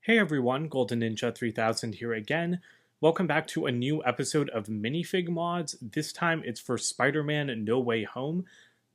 Hey everyone, Golden Ninja 3000 here again. Welcome back to a new episode of Minifig Mods. This time it's for Spider-Man No Way Home.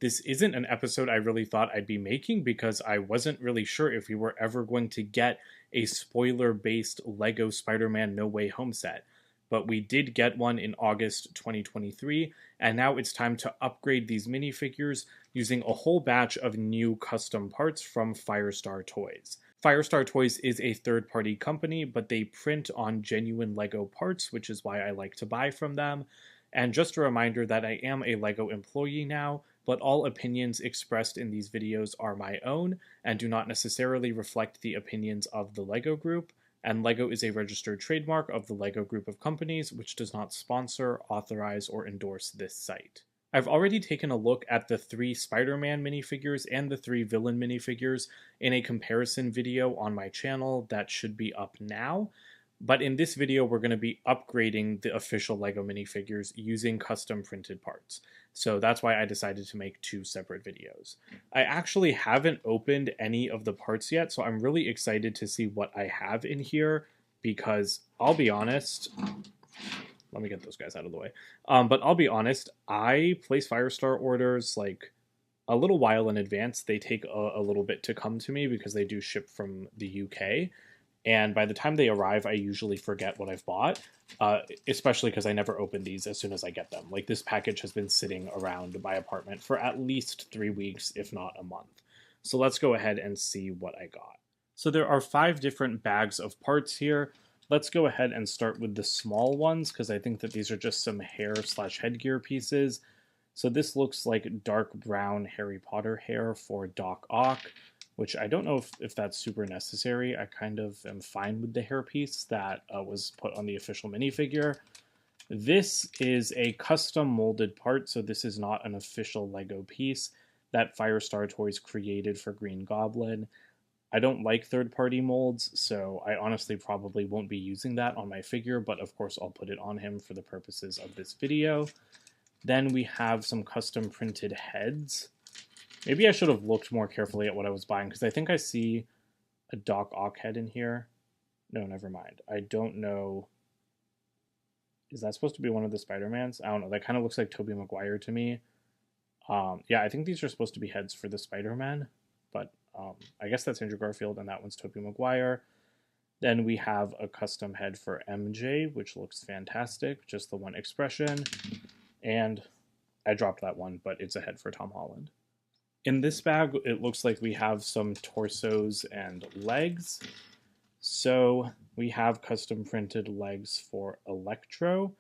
This isn't an episode I really thought I'd be making because I wasn't really sure if we were ever going to get a spoiler-based LEGO Spider-Man No Way Home set. But we did get one in August 2023, and now it's time to upgrade these minifigures using a whole batch of new custom parts from Firestar Toys. Firestar Toys is a third-party company, but they print on genuine LEGO parts, which is why I like to buy from them. And just a reminder that I am a LEGO employee now, but all opinions expressed in these videos are my own and do not necessarily reflect the opinions of the LEGO Group. And LEGO is a registered trademark of the LEGO Group of companies, which does not sponsor, authorize, or endorse this site. I've already taken a look at the 3 Spider-Man minifigures and the 3 villain minifigures in a comparison video on my channel that should be up now. But in this video, we're going to be upgrading the official LEGO minifigures using custom printed parts. So that's why I decided to make 2 separate videos. I actually haven't opened any of the parts yet, so I'm really excited to see what I have in here because I'll be honest, let me get those guys out of the way. But I'll be honest, I place Firestar orders like a little while in advance. They take a little bit to come to me because they do ship from the UK. And by the time they arrive, I usually forget what I've bought, especially because I never open these as soon as I get them. Like this package has been sitting around my apartment for at least 3 weeks, if not a month. So let's go ahead and see what I got. So there are 5 different bags of parts here. Let's go ahead and start with the small ones because I think that these are just some hair/headgear pieces. So this looks like dark brown Harry Potter hair for Doc Ock, which I don't know if that's super necessary. I kind of am fine with the hairpiece that was put on the official minifigure. This is a custom molded part, so this is not an official LEGO piece that Firestar Toys created for Green Goblin. I don't like third-party molds, so I honestly probably won't be using that on my figure, but of course I'll put it on him for the purposes of this video. Then we have some custom printed heads. Maybe I should have looked more carefully at what I was buying, because I think I see a Doc Ock head in here. No, never mind. I don't know. Is that supposed to be one of the Spider-Mans? I don't know. That kind of looks like Tobey Maguire to me. Yeah, I think these are supposed to be heads for the Spider-Man, but I guess that's Andrew Garfield, and that one's Tobey Maguire. Then we have a custom head for MJ, which looks fantastic, just the one expression. And I dropped that one, but it's a head for Tom Holland. In this bag, it looks like we have some torsos and legs. So we have custom printed legs for Electro.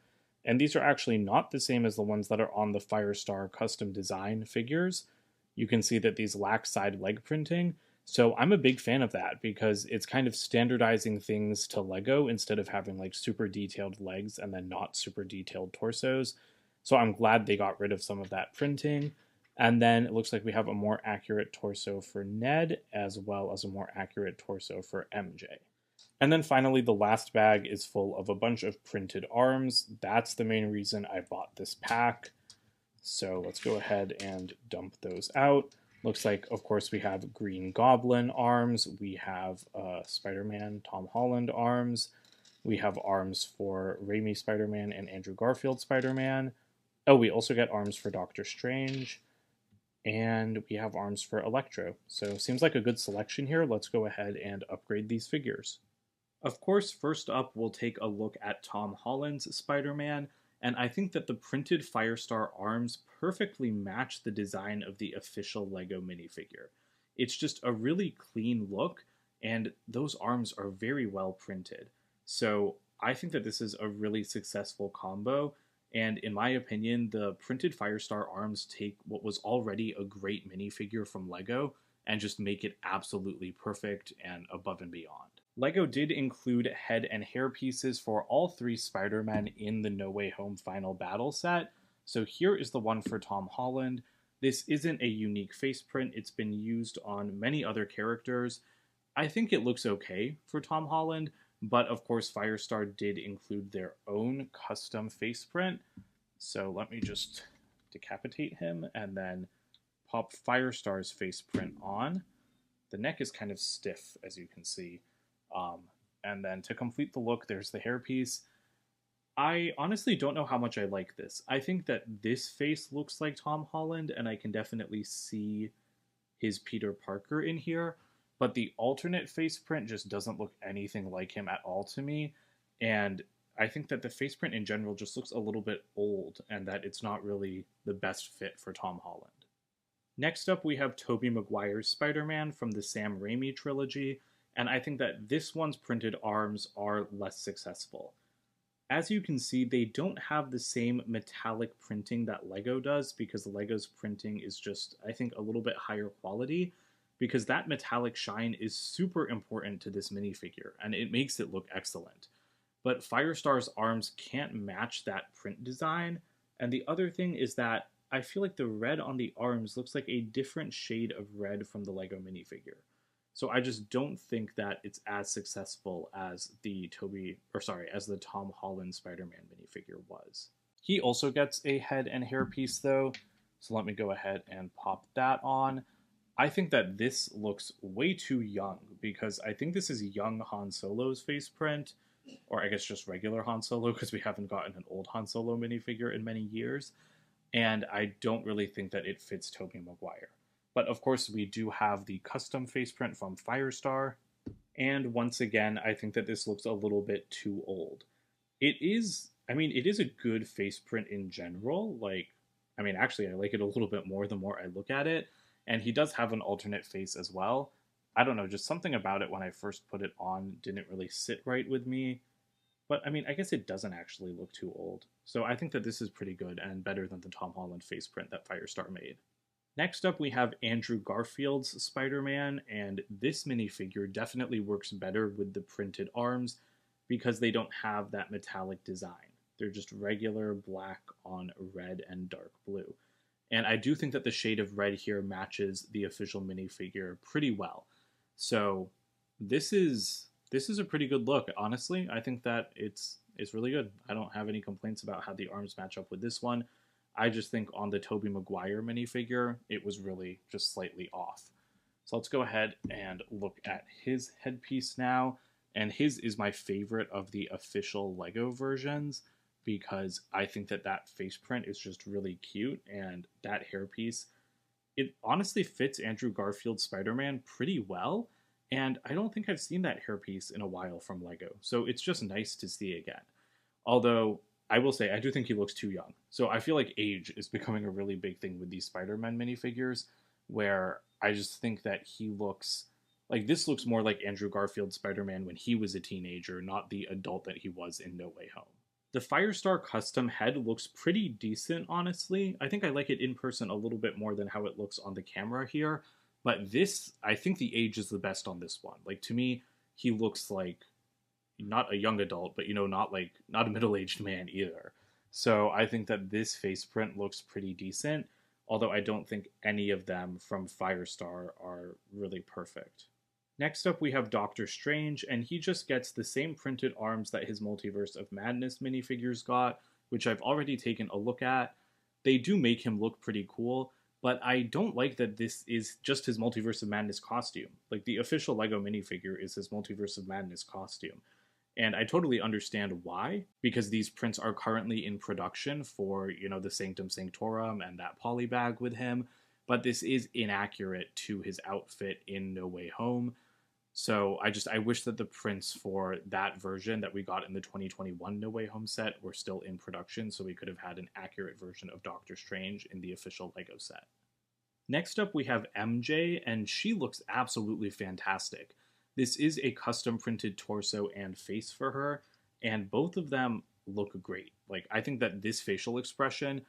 And these are actually not the same as the ones that are on the Firestar custom design figures. You can see that these lack side leg printing. So I'm a big fan of that because it's kind of standardizing things to LEGO instead of having like super detailed legs and then not super detailed torsos. So I'm glad they got rid of some of that printing. And then it looks like we have a more accurate torso for Ned as well as a more accurate torso for MJ. And then finally, the last bag is full of a bunch of printed arms. That's the main reason I bought this pack. So let's go ahead and dump those out. Looks like, of course, we have Green Goblin arms. We have Spider-Man, Tom Holland arms. We have arms for Raimi Spider-Man and Andrew Garfield Spider-Man. Oh, we also get arms for Doctor Strange. And we have arms for Electro. So seems like a good selection here. Let's go ahead and upgrade these figures. Of course, first up, we'll take a look at Tom Holland's Spider-Man. And I think that the printed Firestar arms perfectly match the design of the official LEGO minifigure. It's just a really clean look, and those arms are very well printed. So I think that this is a really successful combo, and in my opinion, the printed Firestar arms take what was already a great minifigure from LEGO and just make it absolutely perfect and above and beyond. LEGO did include head and hair pieces for all 3 Spider-Men in the No Way Home Final Battle set. So here is the one for Tom Holland. This isn't a unique face print. It's been used on many other characters. I think it looks okay for Tom Holland, but of course Firestar did include their own custom face print. So let me just decapitate him and then pop Firestar's face print on. The neck is kind of stiff, as you can see. And then to complete the look, there's the hairpiece. I honestly don't know how much I like this. I think that this face looks like Tom Holland, and I can definitely see his Peter Parker in here, but the alternate face print just doesn't look anything like him at all to me. And I think that the face print in general just looks a little bit old, and that it's not really the best fit for Tom Holland. Next up, we have Tobey Maguire's Spider-Man from the Sam Raimi trilogy, and I think that this one's printed arms are less successful. As you can see, they don't have the same metallic printing that LEGO does, because LEGO's printing is just, I think, a little bit higher quality, because that metallic shine is super important to this minifigure, and it makes it look excellent. But Firestar's arms can't match that print design, and the other thing is that I feel like the red on the arms looks like a different shade of red from the LEGO minifigure. So I just don't think that it's as successful as the Tom Holland Spider-Man minifigure was. He also gets a head and hair piece though, so let me go ahead and pop that on. I think that this looks way too young, because I think this is young Han Solo's face print, or I guess just regular Han Solo, because we haven't gotten an old Han Solo minifigure in many years, and I don't really think that it fits Tobey Maguire. But of course, we do have the custom face print from Firestar. And once again, I think that this looks a little bit too old. It is a good face print in general. Actually, I like it a little bit more the more I look at it. And he does have an alternate face as well. I don't know, just something about it when I first put it on didn't really sit right with me. But I guess it doesn't actually look too old. So I think that this is pretty good and better than the Tom Holland face print that Firestar made. Next up, we have Andrew Garfield's Spider-Man, and this minifigure definitely works better with the printed arms because they don't have that metallic design. They're just regular black on red and dark blue. And I do think that the shade of red here matches the official minifigure pretty well. So this is a pretty good look, honestly. I think that it's really good. I don't have any complaints about how the arms match up with this one. I just think on the Tobey Maguire minifigure, it was really just slightly off. So let's go ahead and look at his headpiece now. And his is my favorite of the official LEGO versions, because I think that that face print is just really cute, and that hairpiece, it honestly fits Andrew Garfield's Spider-Man pretty well, and I don't think I've seen that hairpiece in a while from LEGO, so it's just nice to see again. Although, I will say, I do think he looks too young. So I feel like age is becoming a really big thing with these Spider-Man minifigures, where I just think that he looks, like this looks more like Andrew Garfield's Spider-Man when he was a teenager, not the adult that he was in No Way Home. The Firestar custom head looks pretty decent, honestly. I think I like it in person a little bit more than how it looks on the camera here, but this, I think the age is the best on this one. Like, to me, he looks like not a young adult, but not a middle-aged man either. So I think that this face print looks pretty decent, although I don't think any of them from Firestar are really perfect. Next up, we have Doctor Strange, and he just gets the same printed arms that his Multiverse of Madness minifigures got, which I've already taken a look at. They do make him look pretty cool, but I don't like that this is just his Multiverse of Madness costume. Like, the official LEGO minifigure is his Multiverse of Madness costume. And I totally understand why, because these prints are currently in production for, the Sanctum Sanctorum and that polybag with him, but this is inaccurate to his outfit in No Way Home. So I wish that the prints for that version that we got in the 2021 No Way Home set were still in production, so we could have had an accurate version of Doctor Strange in the official LEGO set. Next up, we have MJ, and she looks absolutely fantastic. This is a custom printed torso and face for her, and both of them look great. Like, I think that this facial expression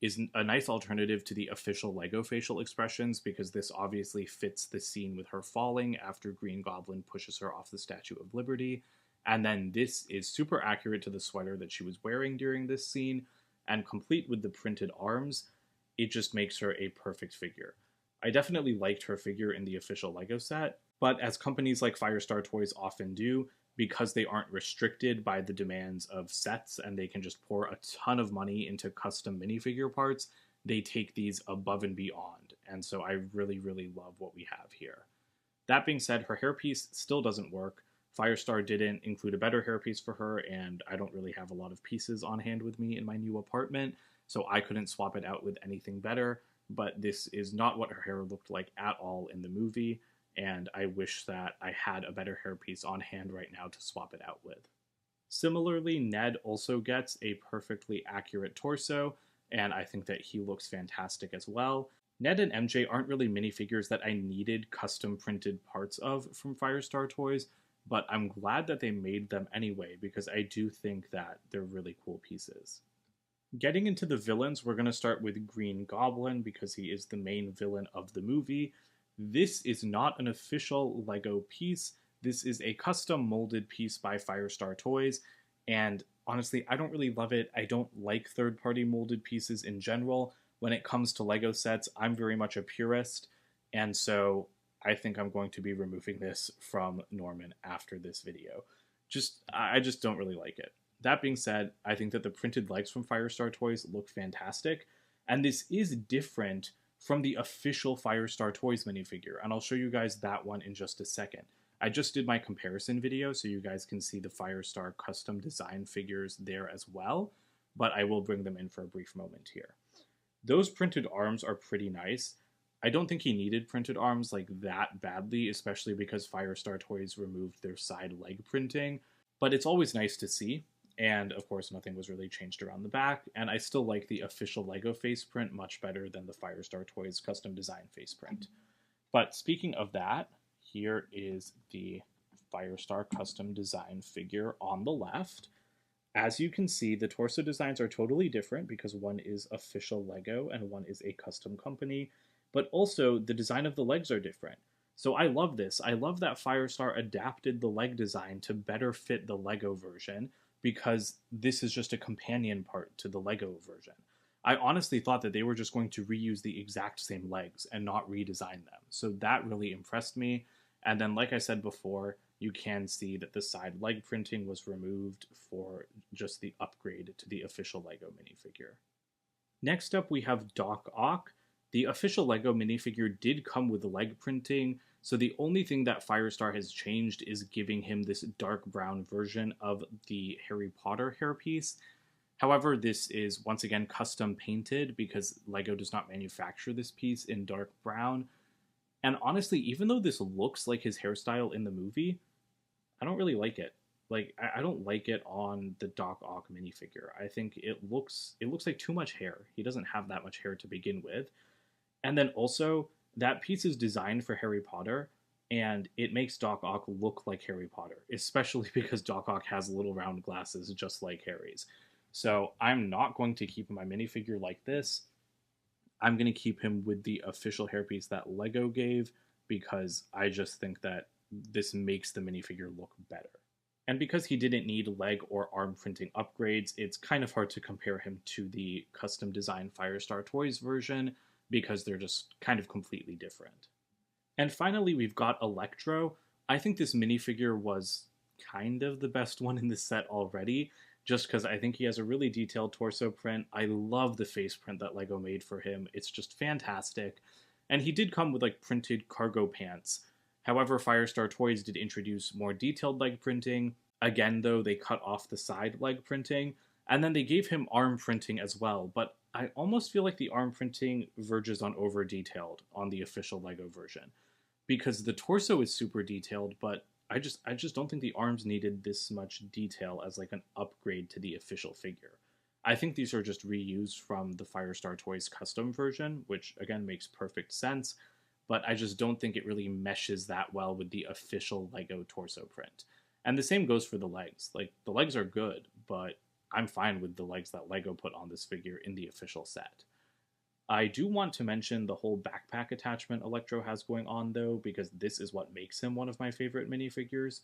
is a nice alternative to the official LEGO facial expressions, because this obviously fits the scene with her falling after Green Goblin pushes her off the Statue of Liberty. And then this is super accurate to the sweater that she was wearing during this scene, and complete with the printed arms, it just makes her a perfect figure. I definitely liked her figure in the official LEGO set, but as companies like Firestar Toys often do, because they aren't restricted by the demands of sets and they can just pour a ton of money into custom minifigure parts, they take these above and beyond. And so I really, really love what we have here. That being said, her hairpiece still doesn't work. Firestar didn't include a better hairpiece for her, and I don't really have a lot of pieces on hand with me in my new apartment, so I couldn't swap it out with anything better. But this is not what her hair looked like at all in the movie, and I wish that I had a better hairpiece on hand right now to swap it out with. Similarly, Ned also gets a perfectly accurate torso, and I think that he looks fantastic as well. Ned and MJ aren't really minifigures that I needed custom printed parts of from Firestar Toys, but I'm glad that they made them anyway because I do think that they're really cool pieces. Getting into the villains, we're going to start with Green Goblin because he is the main villain of the movie. This is not an official LEGO piece. This is a custom molded piece by Firestar Toys, and honestly, I don't really love it. I don't like third-party molded pieces in general. When it comes to LEGO sets, I'm very much a purist, and so I think I'm going to be removing this from Norman after this video. I just don't really like it. That being said, I think that the printed legs from Firestar Toys look fantastic, and this is different from the official Firestar Toys minifigure, and I'll show you guys that one in just a second. I just did my comparison video so you guys can see the Firestar custom design figures there as well, but I will bring them in for a brief moment here. Those printed arms are pretty nice. I don't think he needed printed arms like that badly, especially because Firestar Toys removed their side leg printing, but it's always nice to see. And of course, nothing was really changed around the back, and I still like the official LEGO face print much better than the Firestar Toys custom design face print. But speaking of that, here is the Firestar custom design figure on the left. As you can see, the torso designs are totally different because one is official LEGO and one is a custom company, but also the design of the legs are different. So I love this. I love that Firestar adapted the leg design to better fit the LEGO version, because this is just a companion part to the LEGO version. I honestly thought that they were just going to reuse the exact same legs and not redesign them. So that really impressed me. And then, like I said before, you can see that the side leg printing was removed for just the upgrade to the official LEGO minifigure. Next up, we have Doc Ock. The official LEGO minifigure did come with leg printing, so the only thing that Firestar has changed is giving him this dark brown version of the Harry Potter hairpiece. However, this is once again custom painted because LEGO does not manufacture this piece in dark brown. And honestly, even though this looks like his hairstyle in the movie, I don't really like it. Like, I don't like it on the Doc Ock minifigure. I think it looks like too much hair. He doesn't have that much hair to begin with. And then also, that piece is designed for Harry Potter, and it makes Doc Ock look like Harry Potter, especially because Doc Ock has little round glasses just like Harry's. So I'm not going to keep my minifigure like this. I'm going to keep him with the official hairpiece that LEGO gave, because I just think that this makes the minifigure look better. And because he didn't need leg or arm printing upgrades, it's kind of hard to compare him to the custom design Firestar Toys version, because they're just kind of completely different. And finally, we've got Electro. I think this minifigure was kind of the best one in the set already, just because I think he has a really detailed torso print. I love the face print that LEGO made for him. It's just fantastic. And he did come with like printed cargo pants. However, Firestar Toys did introduce more detailed leg printing. Again, though, they cut off the side leg printing, and then they gave him arm printing as well, but I almost feel like the arm printing verges on over-detailed on the official LEGO version, because the torso is super detailed, but I just don't think the arms needed this much detail as like an upgrade to the official figure. I think these are just reused from the Firestar Toys custom version, which again makes perfect sense, but I just don't think it really meshes that well with the official LEGO torso print. And the same goes for the legs. Like, the legs are good, but I'm fine with the legs that LEGO put on this figure in the official set. I do want to mention the whole backpack attachment Electro has going on, though, because this is what makes him one of my favorite minifigures.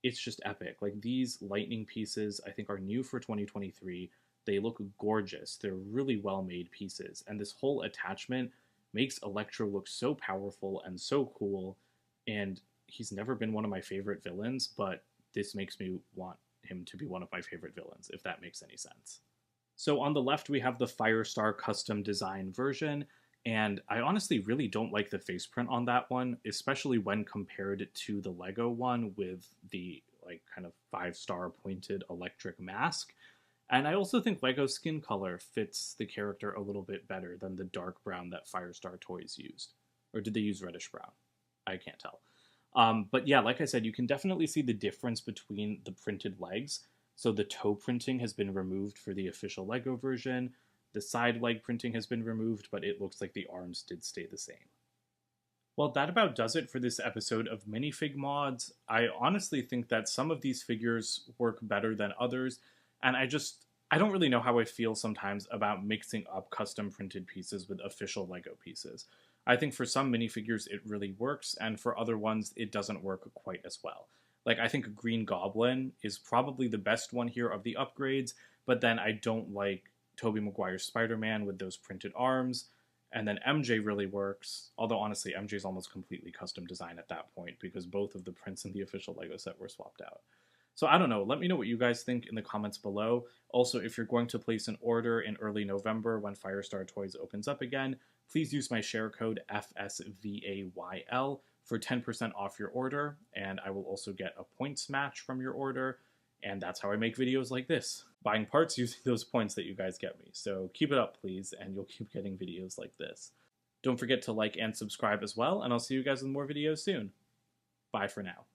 It's just epic. Like, these lightning pieces, I think, are new for 2023. They look gorgeous. They're really well-made pieces. And this whole attachment makes Electro look so powerful and so cool. And he's never been one of my favorite villains, but this makes me want him to be one of my favorite villains, if that makes any sense. So on the left, we have the Firestar custom design version, And I honestly really don't like the face print on that one, especially when compared to the Lego one with the like kind of 5-star pointed electric mask. And I also think Lego skin color fits the character a little bit better than the dark brown that Firestar Toys used. Or did they use reddish brown? I can't tell. But yeah, like I said, you can definitely see the difference between the printed legs. So the toe printing has been removed for the official Lego version. The side leg printing has been removed, but it looks like the arms did stay the same. Well, that about does it for this episode of Minifig Mods. I honestly think that some of these figures work better than others, and I don't really know how I feel sometimes about mixing up custom printed pieces with official Lego pieces. I think for some minifigures it really works, and for other ones it doesn't work quite as well. Like, I think Green Goblin is probably the best one here of the upgrades, but then I don't like Tobey Maguire's Spider-Man with those printed arms. And then MJ really works, although honestly MJ's almost completely custom design at that point because both of the prints in the official Lego set were swapped out. So I don't know, let me know what you guys think in the comments below. Also, if you're going to place an order in early November when Firestar Toys opens up again, please use my share code FSVAYL for 10% off your order, and I will also get a points match from your order, and that's how I make videos like this, buying parts using those points that you guys get me. So keep it up, please, and you'll keep getting videos like this. Don't forget to like and subscribe as well, and I'll see you guys with more videos soon. Bye for now.